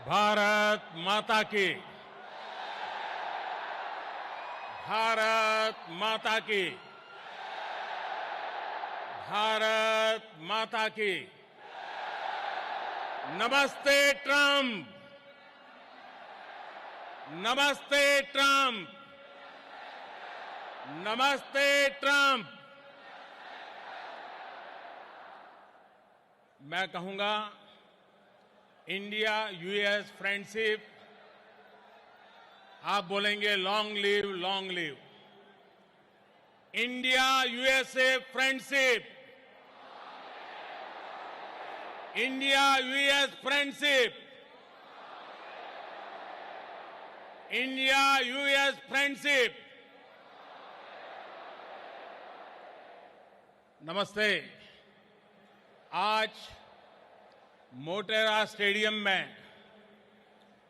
भारत माता की। भारत माता की। भारत माता की। नमस्ते ट्रंप। नमस्ते ट्रंप। नमस्ते ट्रंप। मैं कहूंगा इंडिया यूएस फ्रेंडशिप, आप बोलेंगे long live, long live. India USA friendship. India US friendship. India US friendship. नमस्ते। आज मोटेरा स्टेडियम में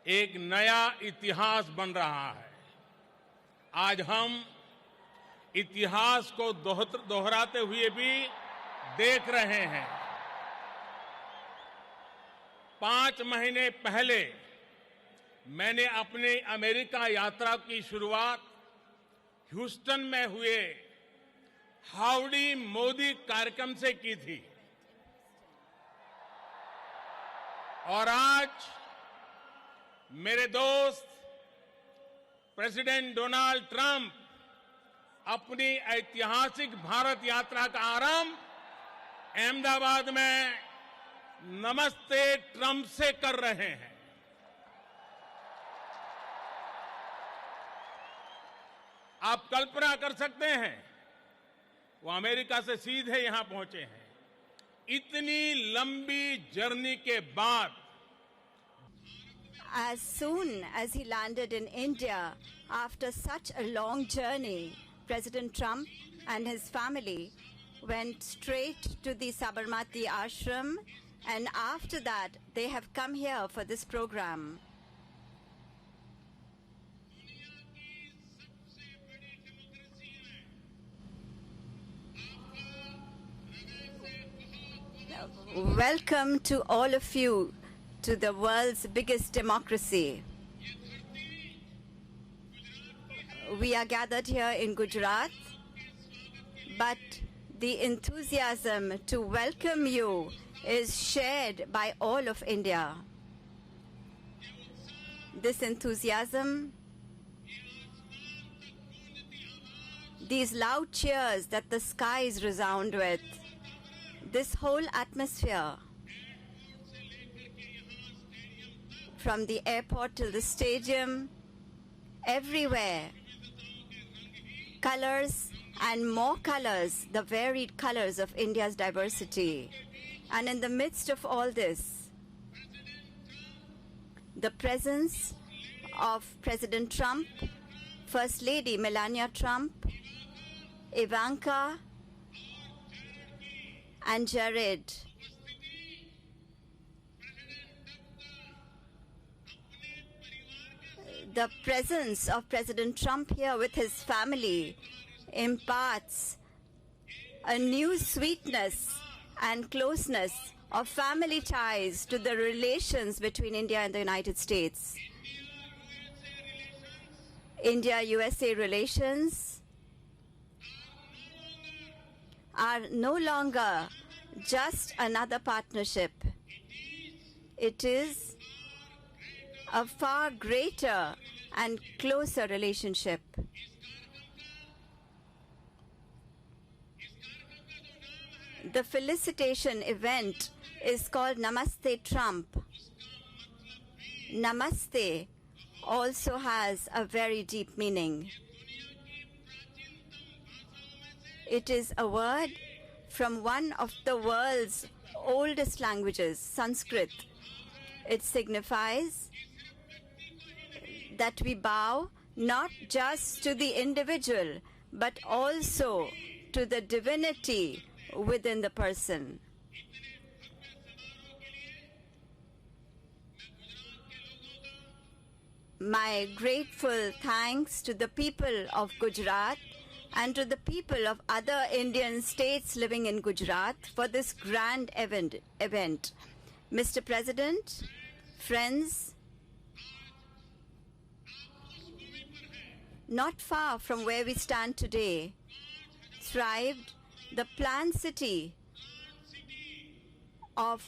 एक नया इतिहास बन रहा है। आज हम इतिहास को दोहराते हुए भी देख रहे हैं। 5 महीने पहले मैंने अपनी अमेरिका यात्रा की शुरुआत ह्यूस्टन में हुए हाउडी मोदी कार्यक्रम से की थी और आज मेरे दोस्त प्रेसिडेंट डोनाल्ड ट्रंप अपनी ऐतिहासिक भारत यात्रा का आरंभ अहमदाबाद में नमस्ते ट्रंप से कर रहे हैं। आप कल्पना कर सकते हैं, वो अमेरिका से सीधे यहां पहुंचे हैं। इतनी लंबी जर्नी के बाद as soon as he landed in India after such a long journey, President Trump and his family went straight to the Sabarmati ashram, and after that they have come here for this program. Welcome to all of you to the world's biggest democracy. We are gathered here in Gujarat, but the enthusiasm to welcome you is shared by all of India. This enthusiasm, these loud cheers that the skies resound with, this whole atmosphere, from the airport till the stadium, everywhere, colors and more colors, the varied colors of India's diversity. And in the midst of all this, the presence of President Trump, First Lady Melania Trump, Ivanka, and Jared. The presence of President Trump here with his family imparts a new sweetness and closeness of family ties to the relations between India and the United States. India-USA relations are no longer just another partnership. It is a far greater and closer relationship. The felicitation event is called Namaste Trump. Namaste also has a very deep meaning. It is a word from one of the world's oldest languages, Sanskrit. It signifies that we bow not just to the individual, but also to the divinity within the person. My grateful thanks to the people of Gujarat and to the people of other Indian states living in Gujarat for this grand event. Mr. President, friends, not far from where we stand today, thrived the planned city of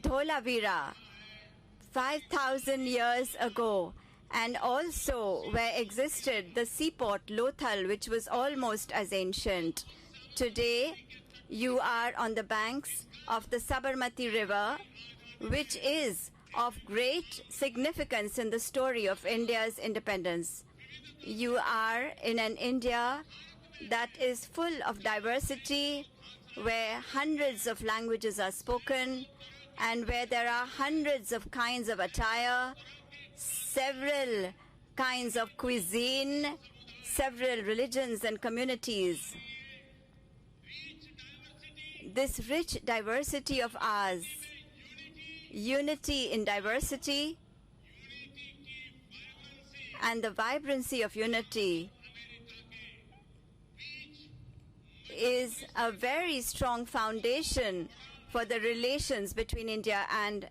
Dholavira 5,000 years ago, and also where existed the seaport Lothal, which was almost as ancient. Today, you are on the banks of the Sabarmati River, which is of great significance in the story of India's independence. You are in an India that is full of diversity, where hundreds of languages are spoken, and where there are hundreds of kinds of attire, several kinds of cuisine, several religions and communities. This rich diversity of ours, unity in diversity, and the vibrancy of unity is a very strong foundation for the relations between India and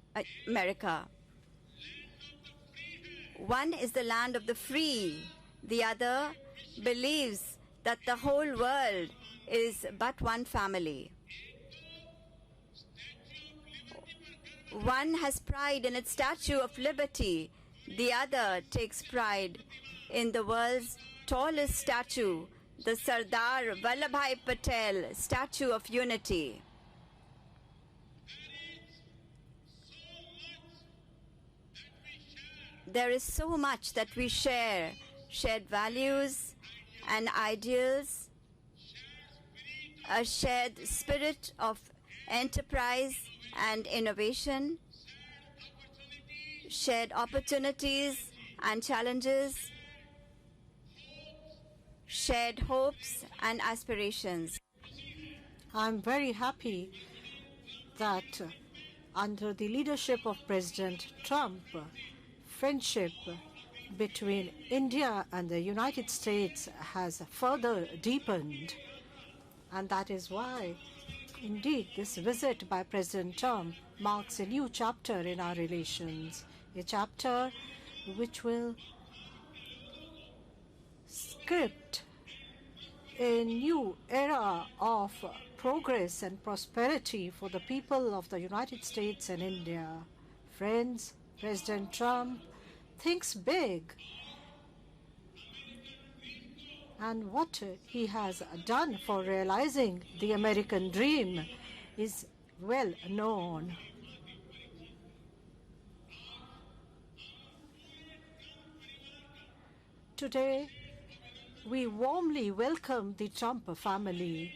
America. One is the land of the free. The other believes that the whole world is but one family. One has pride in its Statue of Liberty. The other takes pride in the world's tallest statue, the Sardar Vallabhbhai Patel Statue of Unity. There is so much that we share, shared values and ideals, a shared spirit of enterprise and innovation, shared opportunities and challenges, shared hopes and aspirations. I'm very happy that under the leadership of President Trump, friendship between India and the United States has further deepened. And that is why, indeed, this visit by President Trump marks a new chapter in our relations, a chapter which will script a new era of progress and prosperity for the people of the United States and India. Friends, President Trump thinks big, and what he has done for realizing the American dream is well known. Today, we warmly welcome the Trump family.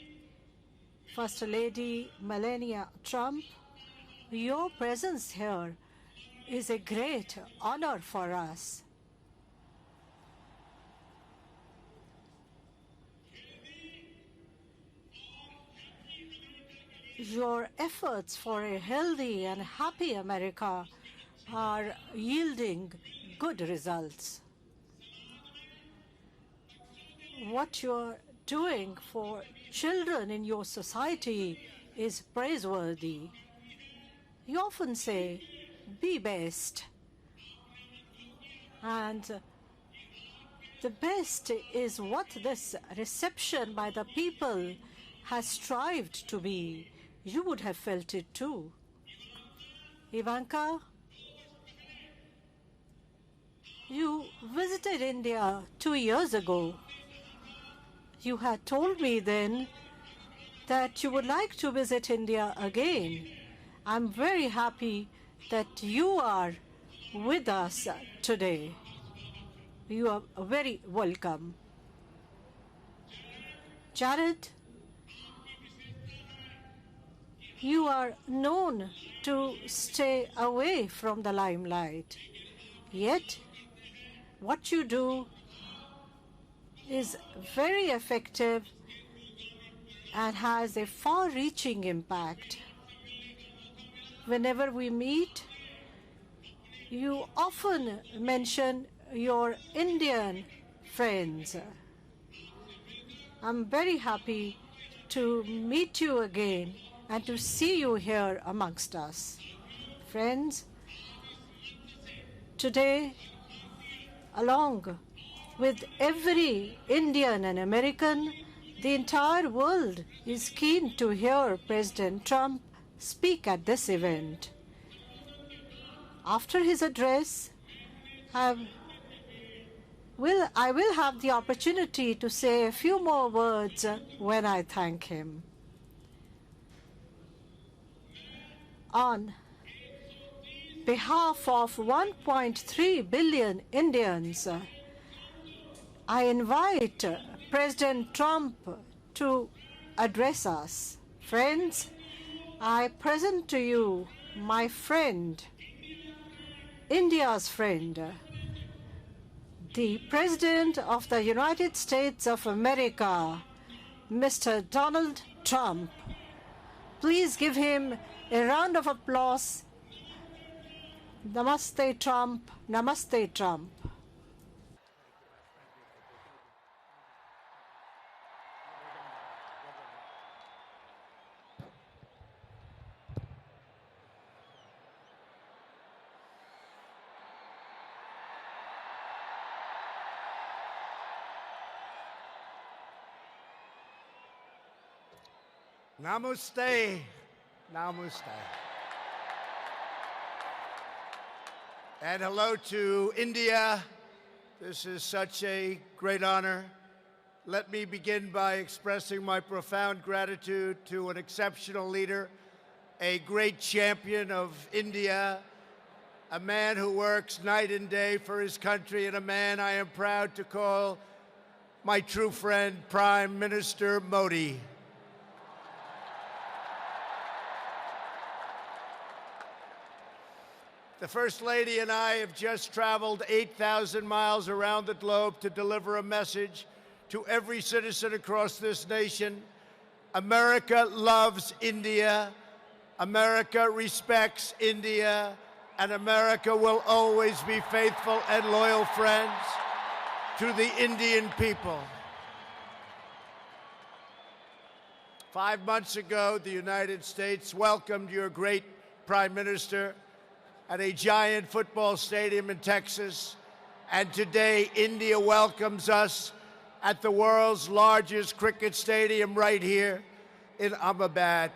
First Lady Melania Trump, your presence here is a great honor for us. Your efforts for a healthy and happy America are yielding good results. What you're doing for children in your society is praiseworthy. You often say, be best. And the best is what this reception by the people has strived to be. You would have felt it too. Ivanka, you visited India 2 years ago. You had told me then that you would like to visit India again. I'm very happy that you are with us today. You are very welcome. Jared, you are known to stay away from the limelight. Yet, what you do is very effective and has a far-reaching impact. Whenever we meet, you often mention your Indian friends. I'm very happy to meet you again and to see you here amongst us. Friends, today, along with every Indian and American, the entire world is keen to hear President Trump speak at this event. After his address, I will have the opportunity to say a few more words when I thank him. On behalf of 1.3 billion Indians, I invite President Trump to address us. Friends, I present to you my friend, India's friend, the President of the United States of America, Mr. Donald Trump. Please give him a round of applause. Namaste, Trump. Namaste, Trump. Namaste. Namaste. And hello to India. This is such a great honor. Let me begin by expressing my profound gratitude to an exceptional leader, a great champion of India, a man who works night and day for his country, and a man I am proud to call my true friend, Prime Minister Modi. The First Lady and I have just traveled 8,000 miles around the globe to deliver a message to every citizen across this nation. America loves India, America respects India, and America will always be faithful and loyal friends to the Indian people. 5 months ago, the United States welcomed your great Prime Minister at a giant football stadium in Texas. And today, India welcomes us at the world's largest cricket stadium right here in Ahmedabad.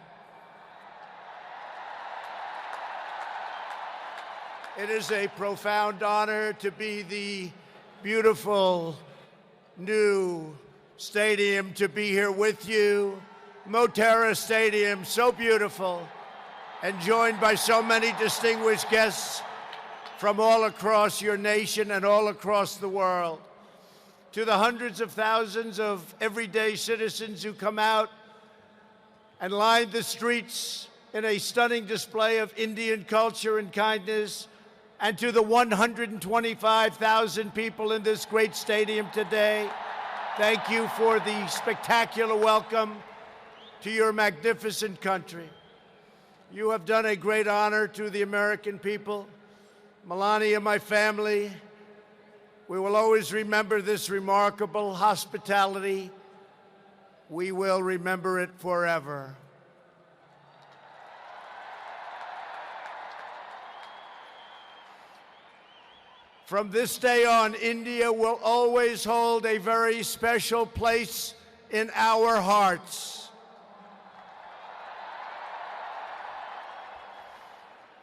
It is a profound honor to be the beautiful new stadium, to be here with you. Motera Stadium, so beautiful, and joined by so many distinguished guests from all across your nation and all across the world. To the hundreds of thousands of everyday citizens who come out and line the streets in a stunning display of Indian culture and kindness, and to the 125,000 people in this great stadium today, thank you for the spectacular welcome to your magnificent country. You have done a great honor to the American people. Melania, my family, we will always remember this remarkable hospitality. We will remember it forever. From this day on, India will always hold a very special place in our hearts.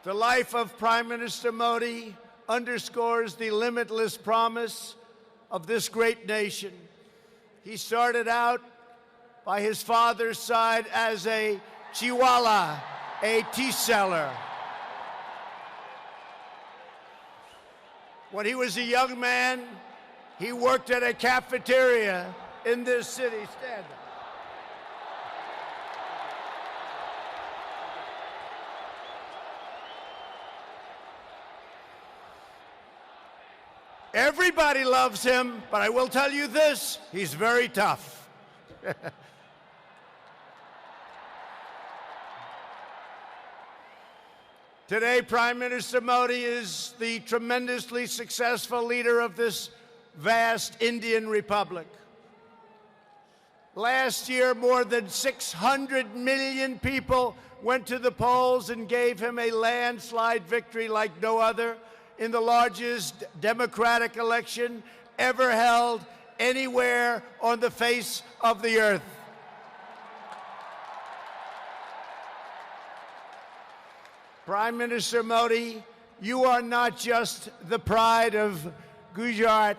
The life of Prime Minister Modi underscores the limitless promise of this great nation. He started out by his father's side as a chiwala, a tea seller. When he was a young man, he worked at a cafeteria in this city. Stand up. Everybody loves him, but I will tell you this, he's very tough. Today, Prime Minister Modi is the tremendously successful leader of this vast Indian Republic. Last year, more than 600 million people went to the polls and gave him a landslide victory like no other in the largest democratic election ever held anywhere on the face of the earth. Prime Minister Modi, you are not just the pride of Gujarat.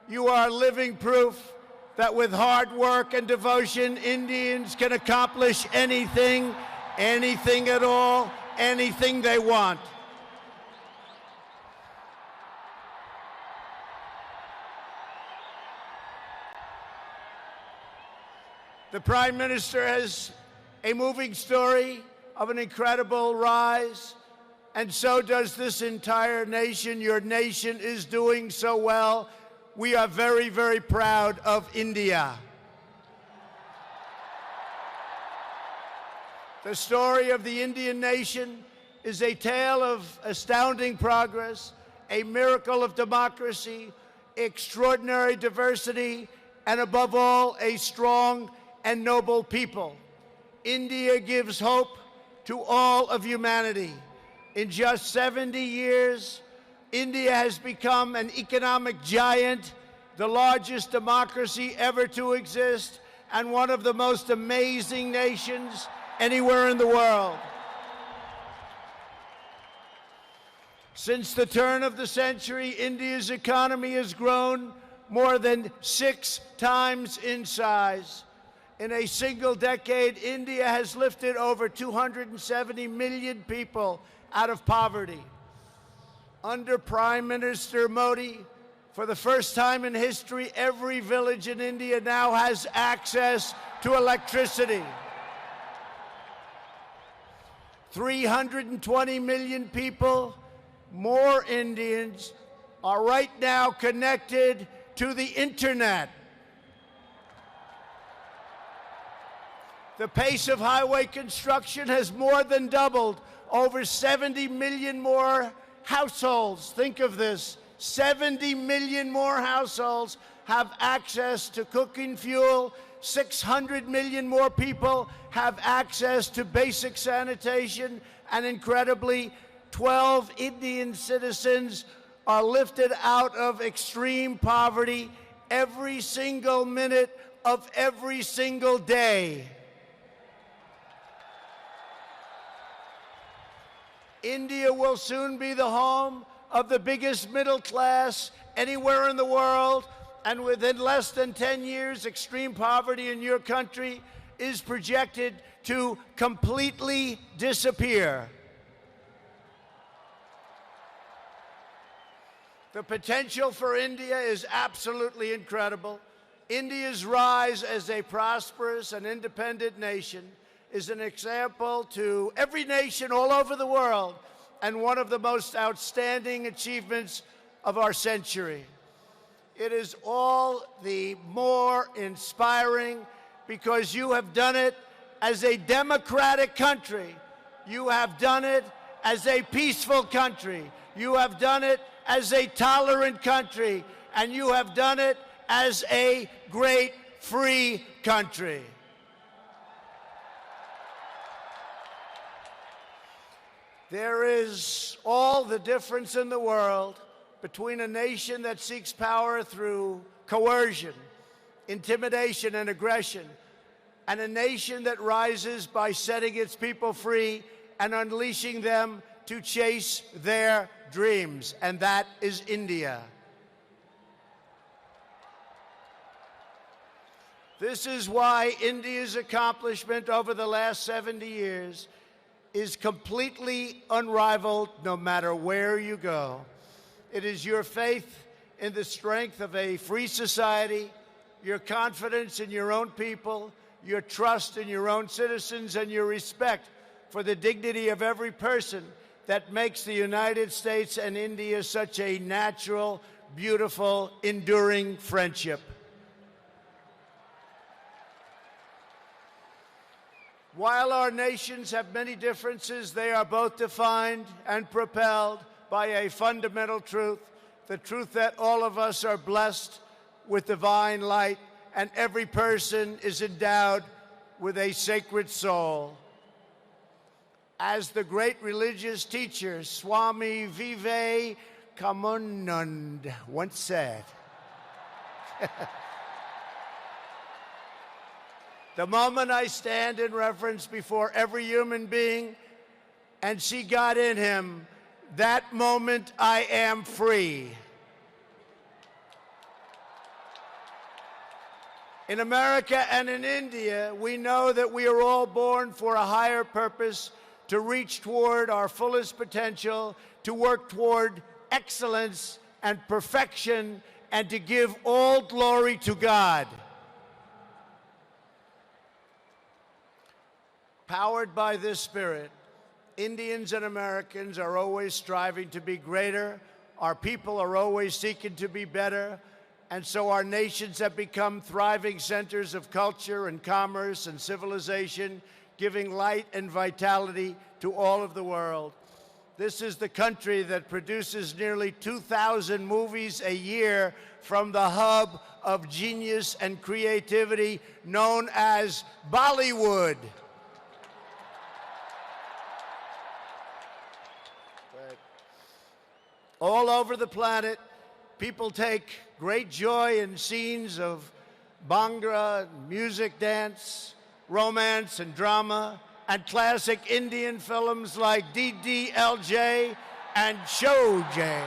You are living proof that with hard work and devotion, Indians can accomplish anything, anything at all, anything they want. The Prime Minister has a moving story of an incredible rise, and so does this entire nation. Your nation is doing so well. We are very, very proud of India. The story of the Indian nation is a tale of astounding progress, a miracle of democracy, extraordinary diversity, and above all, a strong and noble people. India gives hope to all of humanity. In just 70 years, India has become an economic giant, the largest democracy ever to exist, and one of the most amazing nations anywhere in the world. Since the turn of the century, India's economy has grown more than 6 times in size. In a single decade, India has lifted over 270 million people out of poverty. Under Prime Minister Modi, for the first time in history, every village in India now has access to electricity. 320 million people, more Indians, are right now connected to the internet. The pace of highway construction has more than doubled. Over 70 million more households, think of this, 70 million more households have access to cooking fuel. 600 million more people have access to basic sanitation. And incredibly, 12 Indian citizens are lifted out of extreme poverty every single minute of every single day. India will soon be the home of the biggest middle class anywhere in the world, and within less than 10 years, extreme poverty in your country is projected to completely disappear. The potential for India is absolutely incredible. India's rise as a prosperous and independent nation is an example to every nation all over the world and one of the most outstanding achievements of our century. It is all the more inspiring because you have done it as a democratic country. You have done it as a peaceful country. You have done it as a tolerant country. And you have done it as a great free country. There is all the difference in the world between a nation that seeks power through coercion, intimidation, and aggression, and a nation that rises by setting its people free and unleashing them to chase their dreams, and that is India. This is why India's accomplishment over the last 70 years is completely unrivaled no matter where you go. It is your faith in the strength of a free society, your confidence in your own people, your trust in your own citizens, and your respect for the dignity of every person that makes the United States and India such a natural, beautiful, enduring friendship. While our nations have many differences, they are both defined and propelled by a fundamental truth, the truth that all of us are blessed with divine light and every person is endowed with a sacred soul. As the great religious teacher Swami Vivekananda once said, The moment I stand in reverence before every human being and see God in him, that moment I am free. In America and in India, we know that we are all born for a higher purpose, to reach toward our fullest potential, to work toward excellence and perfection, and to give all glory to God. Powered by this spirit, Indians and Americans are always striving to be greater. Our people are always seeking to be better. And so our nations have become thriving centers of culture and commerce and civilization, giving light and vitality to all of the world. This is the country that produces nearly 2,000 movies a year from the hub of genius and creativity known as Bollywood. All over the planet, people take great joy in scenes of Bhangra, music, dance, romance, and drama, and classic Indian films like DDLJ and Showjay.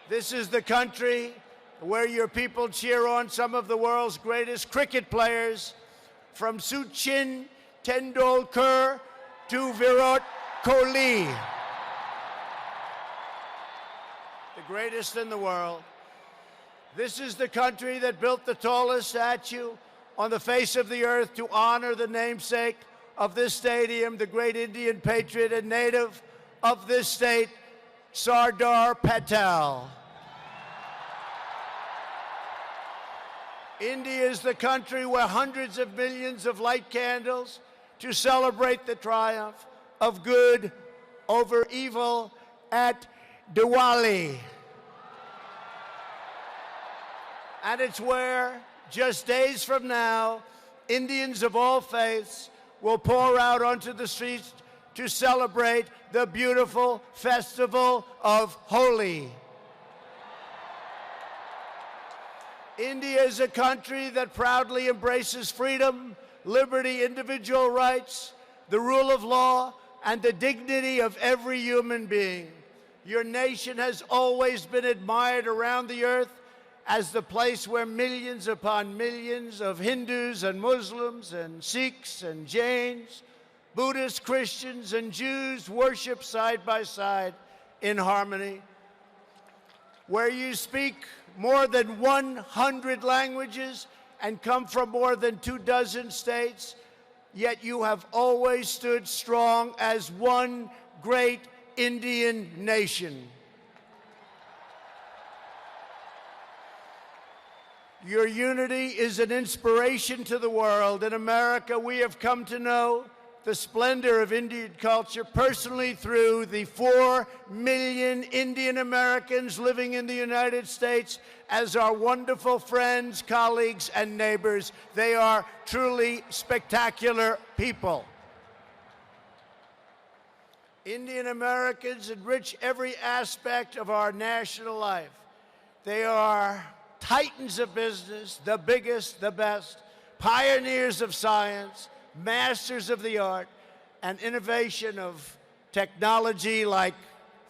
This is the country where your people cheer on some of the world's greatest cricket players, from Sachin Tendulkar to Virat Kohli, the greatest in the world. This is the country that built the tallest statue on the face of the earth to honor the namesake of this stadium, the great Indian patriot and native of this state, Sardar Patel. India is the country where hundreds of millions of light candles to celebrate the triumph of good over evil at Diwali. And it's where, just days from now, Indians of all faiths will pour out onto the streets to celebrate the beautiful festival of Holi. India is a country that proudly embraces freedom, liberty, individual rights, the rule of law, and the dignity of every human being. Your nation has always been admired around the earth as the place where millions upon millions of Hindus and Muslims and Sikhs and Jains, Buddhists, Christians, and Jews worship side by side in harmony, where you speak more than 100 languages and come from more than 24 states, yet you have always stood strong as one great Indian nation. Your unity is an inspiration to the world. In America, we have come to know the splendor of Indian culture personally through the 4 million Indian Americans living in the United States as our wonderful friends, colleagues, and neighbors. They are truly spectacular people. Indian Americans enrich every aspect of our national life. They are titans of business, the biggest, the best, pioneers of science, masters of the art, and innovation of technology like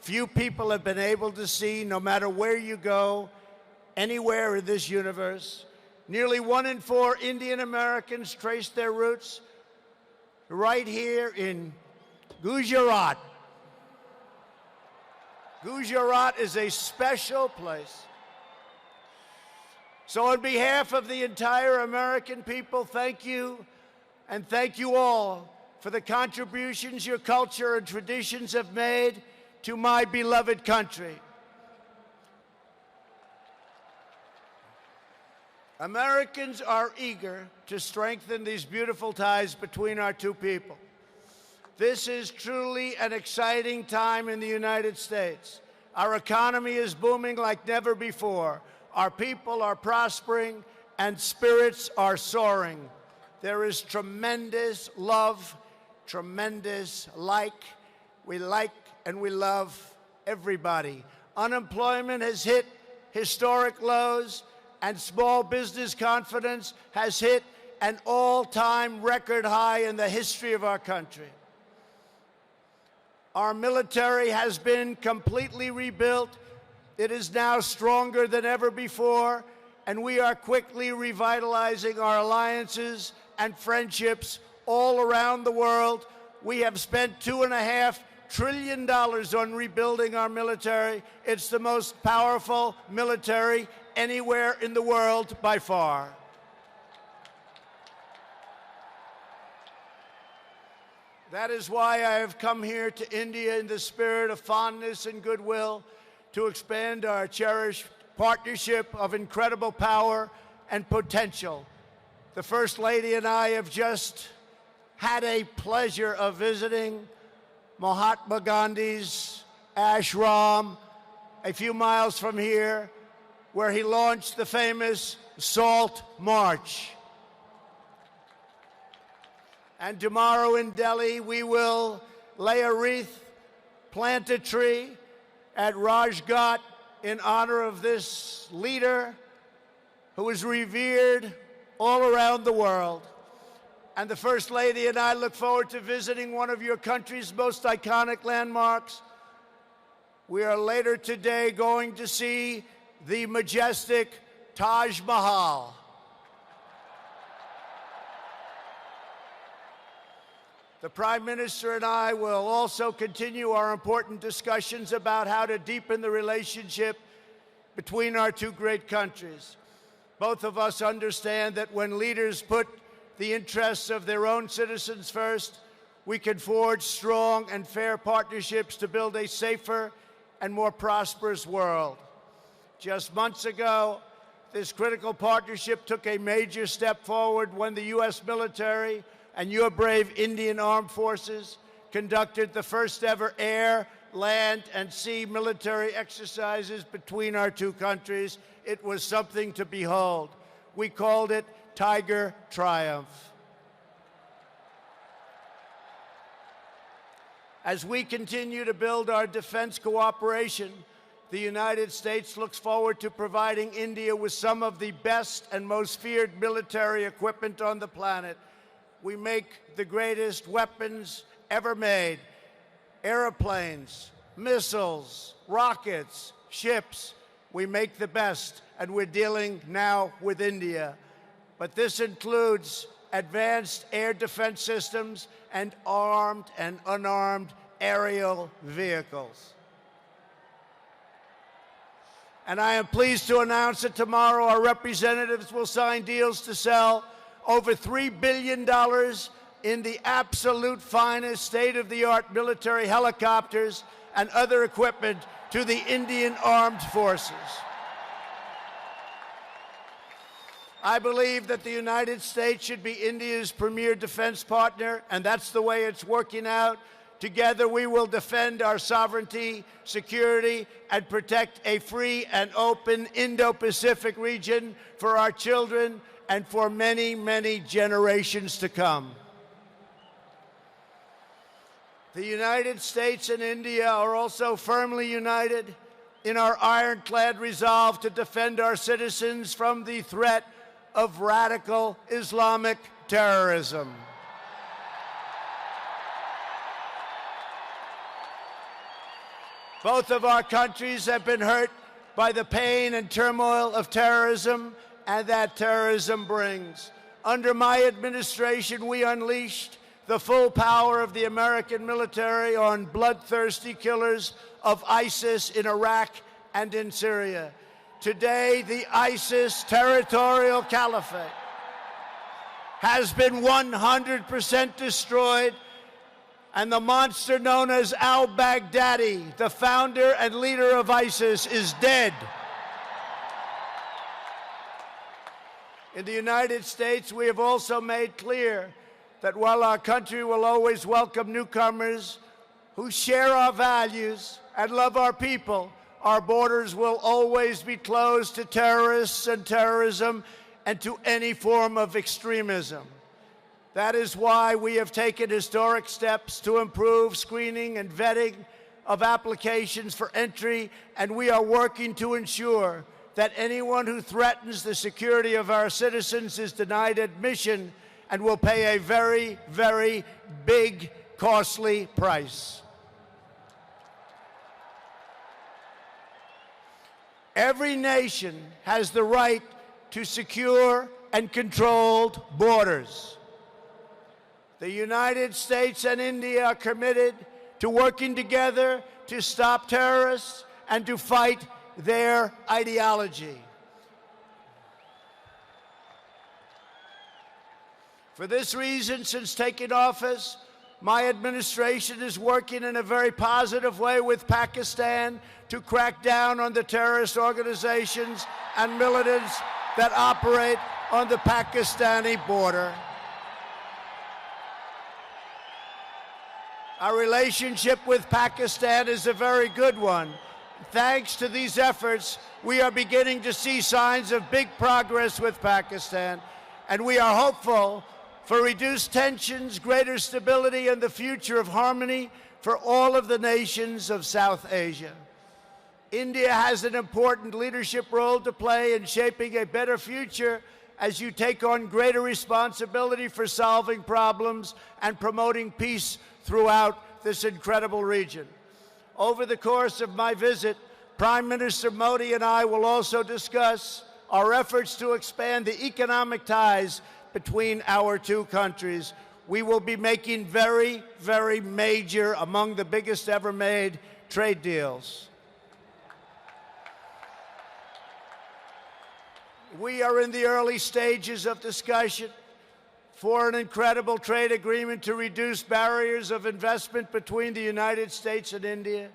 few people have been able to see, no matter where you go, anywhere in this universe. Nearly 1 in 4 Indian Americans trace their roots right here in Gujarat. Gujarat is a special place. So on behalf of the entire American people, thank you, and thank you all for the contributions your culture and traditions have made to my beloved country. Americans are eager to strengthen these beautiful ties between our two people. This is truly an exciting time in the United States. Our economy is booming like never before. Our people are prospering, and spirits are soaring. There is tremendous love, tremendous like. We like and we love everybody. Unemployment has hit historic lows, and small business confidence has hit an all-time record high in the history of our country. Our military has been completely rebuilt. It is now stronger than ever before, and we are quickly revitalizing our alliances and friendships all around the world. We have spent $2.5 trillion on rebuilding our military. It's the most powerful military anywhere in the world by far. That is why I have come here to India in the spirit of fondness and goodwill to expand our cherished partnership of incredible power and potential. The First Lady and I have just had a pleasure of visiting Mahatma Gandhi's ashram a few miles from here, where he launched the famous Salt March. And tomorrow in Delhi, we will lay a wreath, plant a tree at Rajghat in honor of this leader who is revered all around the world. And the First Lady and I look forward to visiting one of your country's most iconic landmarks. We are later today going to see the majestic Taj Mahal. The Prime Minister and I will also continue our important discussions about how to deepen the relationship between our two great countries. Both of us understand that when leaders put the interests of their own citizens first, we can forge strong and fair partnerships to build a safer and more prosperous world. Just months ago, this critical partnership took a major step forward when the U.S. military and your brave Indian Armed Forces conducted the first ever air, land, and sea military exercises between our two countries. It was something to behold. We called it Tiger Triumph. As we continue to build our defense cooperation, the United States looks forward to providing India with some of the best and most feared military equipment on the planet. We make the greatest weapons ever made: airplanes, missiles, rockets, ships. We make the best, and we're dealing now with India. But this includes advanced air defense systems and armed and unarmed aerial vehicles. And I am pleased to announce that tomorrow our representatives will sign deals to sell over $3 billion in the absolute finest state-of-the-art military helicopters and other equipment to the Indian Armed Forces. I believe that the United States should be India's premier defense partner, and that's the way it's working out. Together, we will defend our sovereignty, security, and protect a free and open Indo-Pacific region for our children and for many, many generations to come. The United States and India are also firmly united in our ironclad resolve to defend our citizens from the threat of radical Islamic terrorism. Both of our countries have been hurt by the pain and turmoil of terrorism and that terrorism brings. Under my administration, we unleashed the full power of the American military on bloodthirsty killers of ISIS in Iraq and in Syria. Today, the ISIS territorial caliphate has been 100% destroyed, and the monster known as al-Baghdadi, the founder and leader of ISIS, is dead. In the United States, we have also made clear that while our country will always welcome newcomers who share our values and love our people, our borders will always be closed to terrorists and terrorism and to any form of extremism. That is why we have taken historic steps to improve screening and vetting of applications for entry, and we are working to ensure that anyone who threatens the security of our citizens is denied admission and will pay a very, very big, costly price. Every nation has the right to secure and controlled borders. The United States and India are committed to working together to stop terrorists and to fight their ideology. For this reason, since taking office, my administration is working in a very positive way with Pakistan to crack down on the terrorist organizations and militants that operate on the Pakistani border. Our relationship with Pakistan is a very good one. Thanks to these efforts, we are beginning to see signs of big progress with Pakistan, and we are hopeful for reduced tensions, greater stability, and the future of harmony for all of the nations of South Asia. India has an important leadership role to play in shaping a better future as you take on greater responsibility for solving problems and promoting peace throughout this incredible region. Over the course of my visit, Prime Minister Modi and I will also discuss our efforts to expand the economic ties between our two countries. We will be making very, very major, among the biggest ever made, trade deals. We are in the early stages of discussion for an incredible trade agreement to reduce barriers of investment between the United States and India.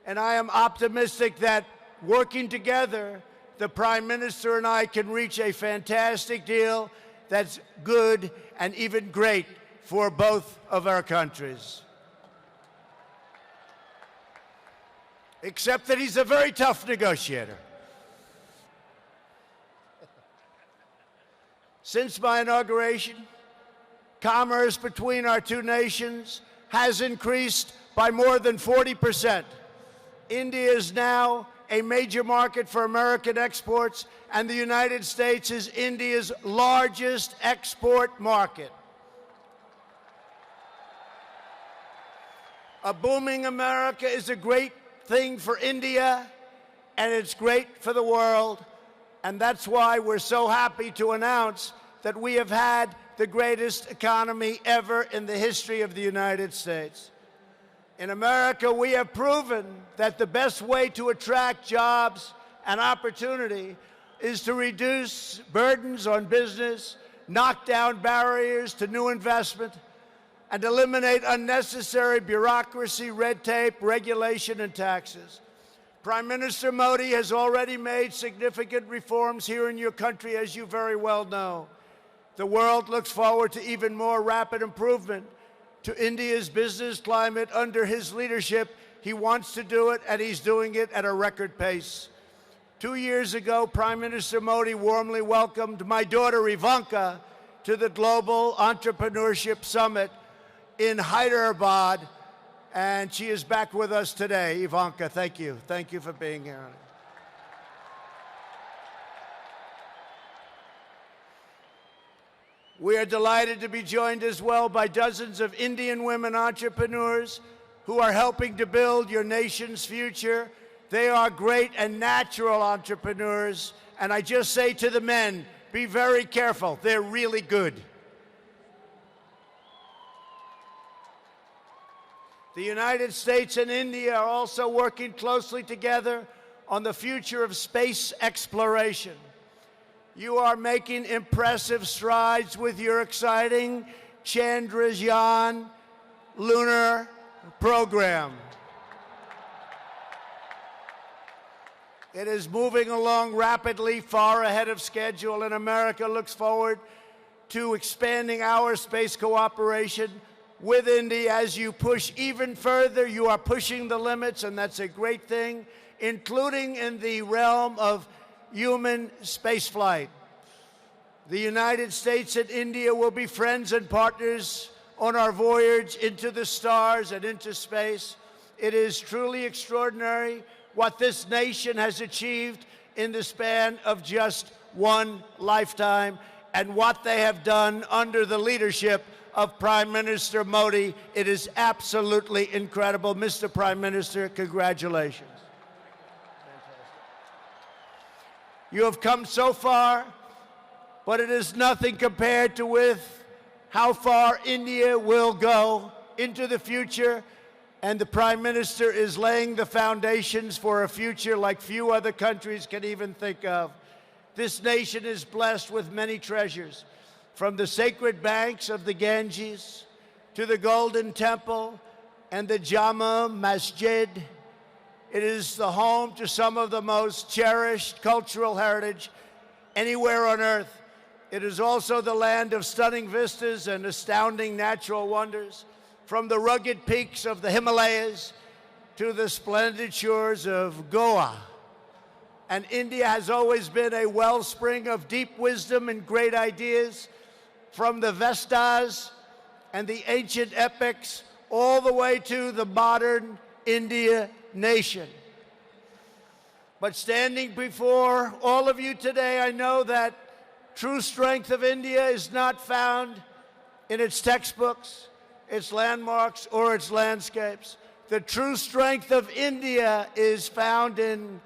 And I am optimistic that working together, the Prime Minister and I can reach a fantastic deal that's good and even great for both of our countries. Except that he's a very tough negotiator. Since my inauguration, commerce between our two nations has increased by more than 40%. India is now a major market for American exports, and the United States is India's largest export market. A booming America is a great thing for India, and it's great for the world, and that's why we're so happy to announce that we have had the greatest economy ever in the history of the United States. In America, we have proven that the best way to attract jobs and opportunity is to reduce burdens on business, knock down barriers to new investment, and eliminate unnecessary bureaucracy, red tape, regulation, and taxes. Prime Minister Modi has already made significant reforms here in your country, as you very well know. The world looks forward to even more rapid improvement to India's business climate under his leadership. He wants to do it, and he's doing it at a record pace. 2 years ago, Prime Minister Modi warmly welcomed my daughter Ivanka to the Global Entrepreneurship Summit in Hyderabad, and she is back with us today. Ivanka, thank you. Thank you for being here. We are delighted to be joined as well by dozens of Indian women entrepreneurs who are helping to build your nation's future. They are great and natural entrepreneurs, and I just say to the men, be very careful. They're really good. The United States and India are also working closely together on the future of space exploration. You are making impressive strides with your exciting Chandrayaan lunar program. It is moving along rapidly, far ahead of schedule, and America looks forward to expanding our space cooperation with India. As you push even further, you are pushing the limits, and that's a great thing, including in the realm of human spaceflight. The United States and India will be friends and partners on our voyage into the stars and into space. It is truly extraordinary what this nation has achieved in the span of just one lifetime and what they have done under the leadership of Prime Minister Modi. It is absolutely incredible. Mr. Prime Minister, congratulations. You have come so far, but it is nothing compared to with how far India will go into the future, and the Prime Minister is laying the foundations for a future like few other countries can even think of. This nation is blessed with many treasures, from the sacred banks of the Ganges to the Golden Temple and the Jama Masjid. It is the home to some of the most cherished cultural heritage anywhere on earth. It is also the land of stunning vistas and astounding natural wonders, from the rugged peaks of the Himalayas to the splendid shores of Goa. And India has always been a wellspring of deep wisdom and great ideas, from the Vestas and the ancient epics all the way to the modern India nation. But standing before all of you today, I know that true strength of India is not found in its textbooks, its landmarks, or its landscapes. The true strength of India is found in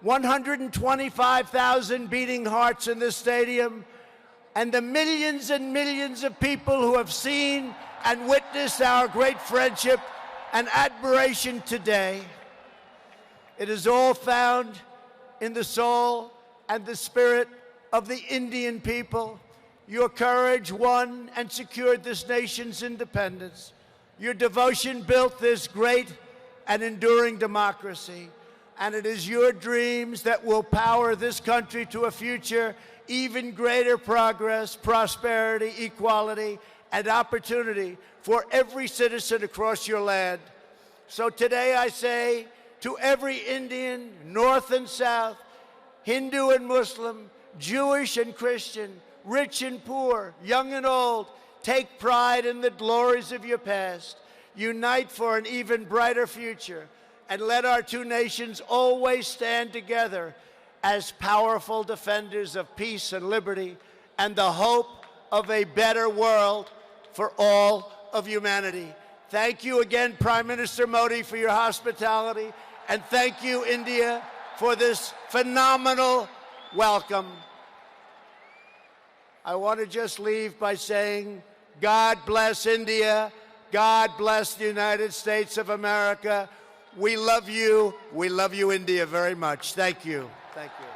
125,000 beating hearts in this stadium, and the millions and millions of people who have seen and witnessed our great friendship and admiration today. It is all found in the soul and the spirit of the Indian people. Your courage won and secured this nation's independence. Your devotion built this great and enduring democracy. And it is your dreams that will power this country to a future, even greater progress, prosperity, equality, and opportunity for every citizen across your land. So today I say to every Indian, North and South, Hindu and Muslim, Jewish and Christian, rich and poor, young and old, take pride in the glories of your past. Unite for an even brighter future, and let our two nations always stand together as powerful defenders of peace and liberty and the hope of a better world for all of humanity. Thank you again, Prime Minister Modi, for your hospitality, and thank you, India, for this phenomenal welcome. I want to just leave by saying, God bless India, God bless the United States of America. We love you, India, very much. Thank you. Thank you.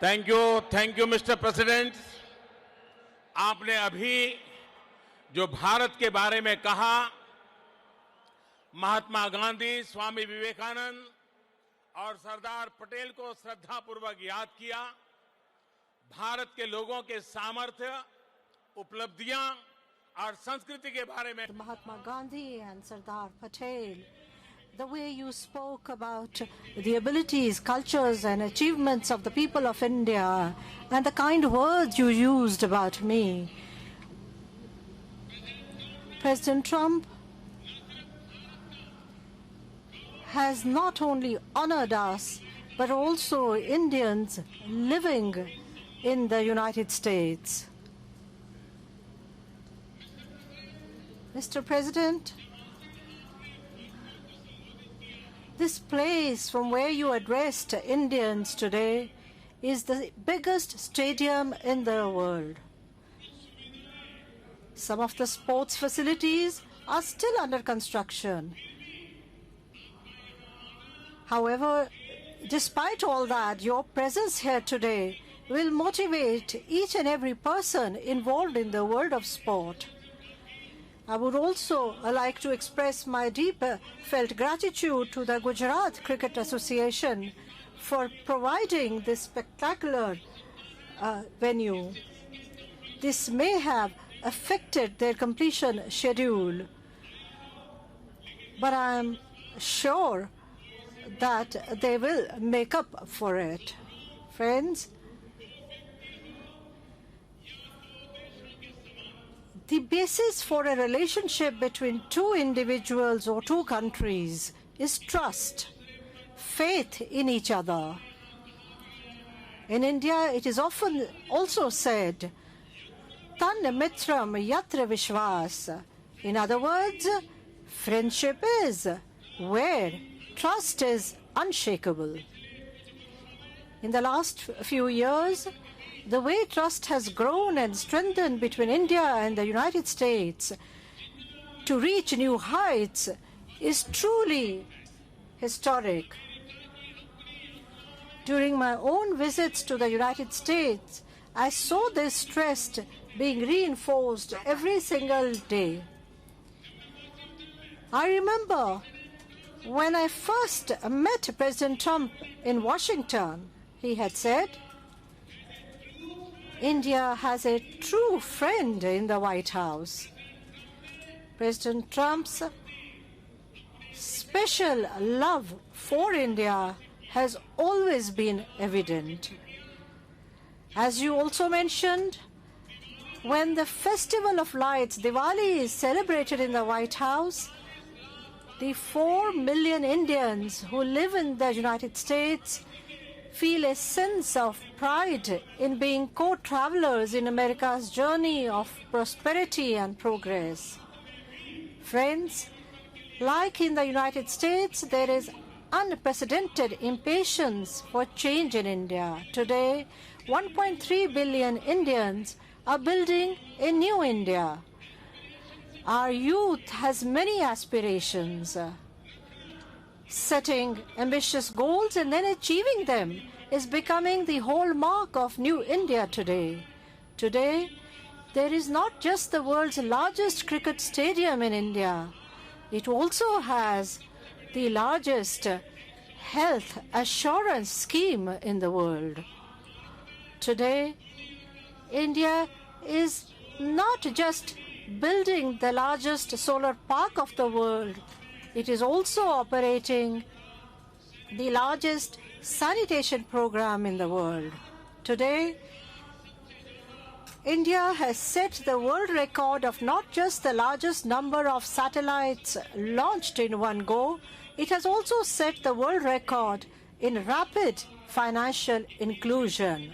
Thank you mister president. आपने अभी जो भारत के बारे में कहा, महात्मा गांधी, स्वामी विवेकानंद और सरदार पटेल को श्रद्धापूर्वक याद किया। भारत के लोगों के सामर्थ्य, उपलब्धियां और संस्कृति के बारे में Mahatma Gandhi and Sardar Patel, the way you spoke about the abilities, cultures and achievements of the people of India, and the kind words you used about me. President Trump has not only honored us, but also Indians living in the United States. Mr. President, this place from where you addressed Indians today is the biggest stadium in the world. Some of the sports facilities are still under construction. However, despite all that, your presence here today will motivate each and every person involved in the world of sport. I would also like to express my deep felt gratitude to the Gujarat Cricket Association for providing this spectacular venue. This may have affected their completion schedule, but I am sure that they will make up for it. Friends, the basis for a relationship between two individuals or two countries is trust, faith in each other. In India, it is often also said, Tan mitram yatra vishwas. In other words, friendship is where trust is unshakable. In the last few years, the way trust has grown and strengthened between India and the United States to reach new heights is truly historic. During my own visits to the United States, I saw this trust being reinforced every single day. I remember when I first met President Trump in Washington, he had said, India has a true friend in the White House. President Trump's special love for India has always been evident. As you also mentioned, when the Festival of Lights, Diwali, is celebrated in the White House, the 4 million Indians who live in the United States feel a sense of pride in being co-travelers in America's journey of prosperity and progress. Friends, like in the United States, there is unprecedented impatience for change in India. Today, 1.3 billion Indians are building a new India. Our youth has many aspirations. Setting ambitious goals and then achieving them is becoming the hallmark of New India today. Today, there is not just the world's largest cricket stadium in India. It also has the largest health assurance scheme in the world. Today, India is not just building the largest solar park of the world, it is also operating the largest sanitation program in the world. Today, India has set the world record of not just the largest number of satellites launched in one go, it has also set the world record in rapid financial inclusion.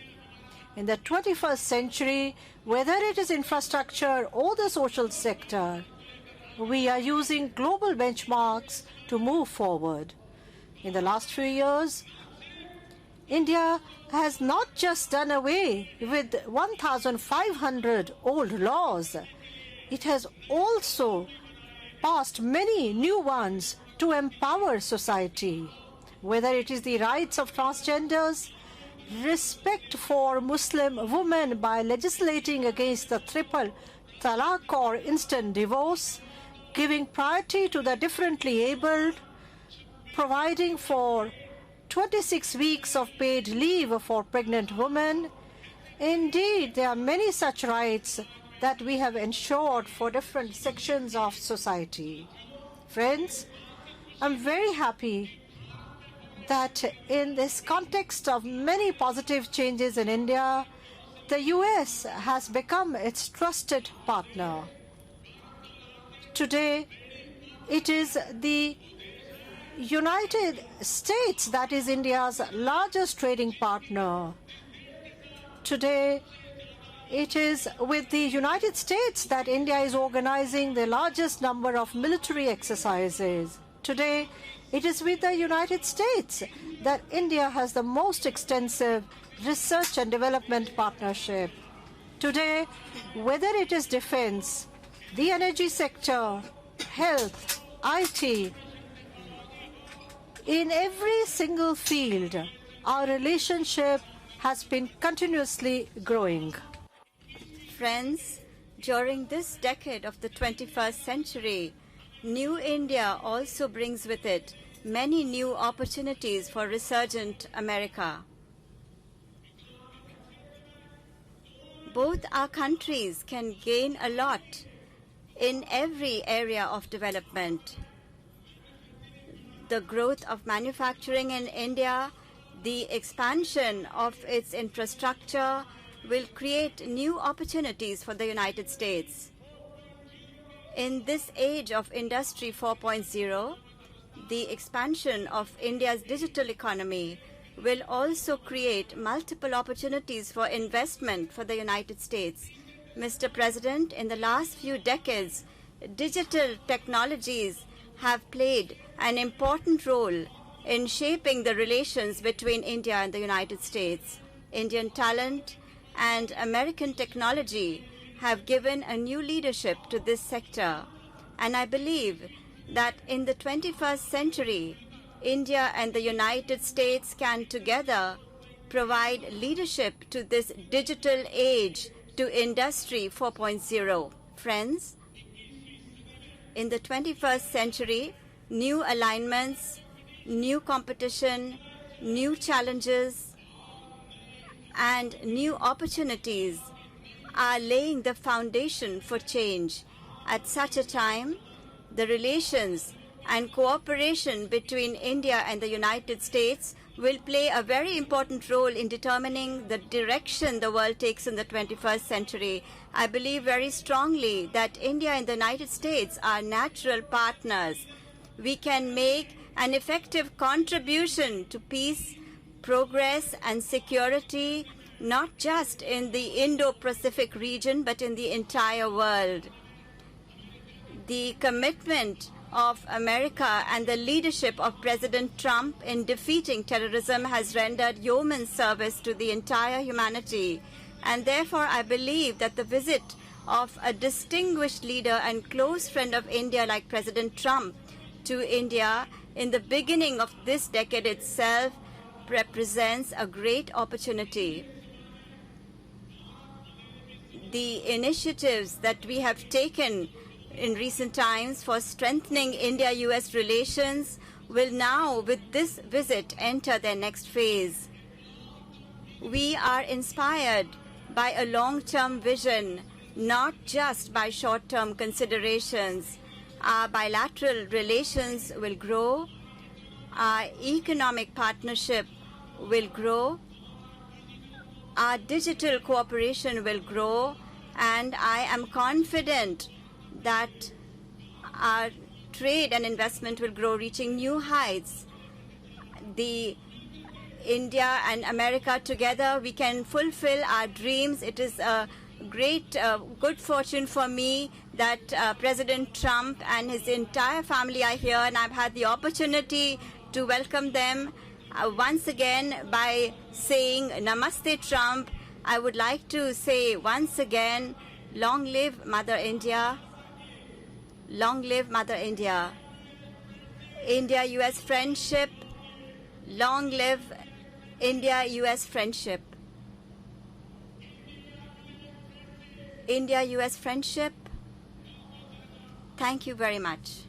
In the 21st century, whether it is infrastructure or the social sector, we are using global benchmarks to move forward. In the last few years, India has not just done away with 1,500 old laws, it has also passed many new ones to empower society. Whether it is the rights of transgenders, respect for Muslim women by legislating against the triple talaq or instant divorce, giving priority to the differently abled, providing for 26 weeks of paid leave for pregnant women. Indeed, there are many such rights that we have ensured for different sections of society. Friends, I'm very happy that in this context of many positive changes in India, the US has become its trusted partner. Today, it is the United States that is India's largest trading partner. Today, it is with the United States that India is organizing the largest number of military exercises. Today, it is with the United States that India has the most extensive research and development partnership. Today, whether it is defense, the energy sector, health, IT, in every single field, our relationship has been continuously growing. Friends, during this decade of the 21st century, New India also brings with it many new opportunities for resurgent America. both our countries can gain a lot in every area of development. The growth of manufacturing in India, the expansion of its infrastructure will create new opportunities for the United States. In this age of Industry 4.0, the expansion of India's digital economy will also create multiple opportunities for investment for the United States. Mr. President, in the last few decades, digital technologies have played an important role in shaping the relations between India and the United States. Indian talent and American technology have given a new leadership to this sector. And I believe that in the 21st century, India and the United States can together provide leadership to this digital age, to Industry 4.0. Friends, in the 21st century, new alignments, new competition, new challenges, and new opportunities are laying the foundation for change. At such a time, the relations and cooperation between India and the United States will play a very important role in determining the direction the world takes in the 21st century. I believe very strongly that India and the United States are natural partners. We can make an effective contribution to peace, progress, and security, not just in the Indo-Pacific region, but in the entire world. The commitment of America and the leadership of President Trump in defeating terrorism has rendered yeoman service to the entire humanity. And therefore, I believe that the visit of a distinguished leader and close friend of India like President Trump to India in the beginning of this decade itself represents a great opportunity. The initiatives that we have taken in recent times for strengthening India-US relations will now, with this visit, enter their next phase. We are inspired by a long-term vision, not just by short-term considerations. Our bilateral relations will grow, our economic partnership will grow, our digital cooperation will grow, and I am confident that our trade and investment will grow, reaching new heights. The India and America together, we can fulfill our dreams. It is a great good fortune for me that President Trump and his entire family are here, and I've had the opportunity to welcome them once again by saying Namaste Trump. I would like to say once again, long live Mother India. Long live Mother India. India-US friendship. Long live India-US friendship. India-US friendship. Thank you very much.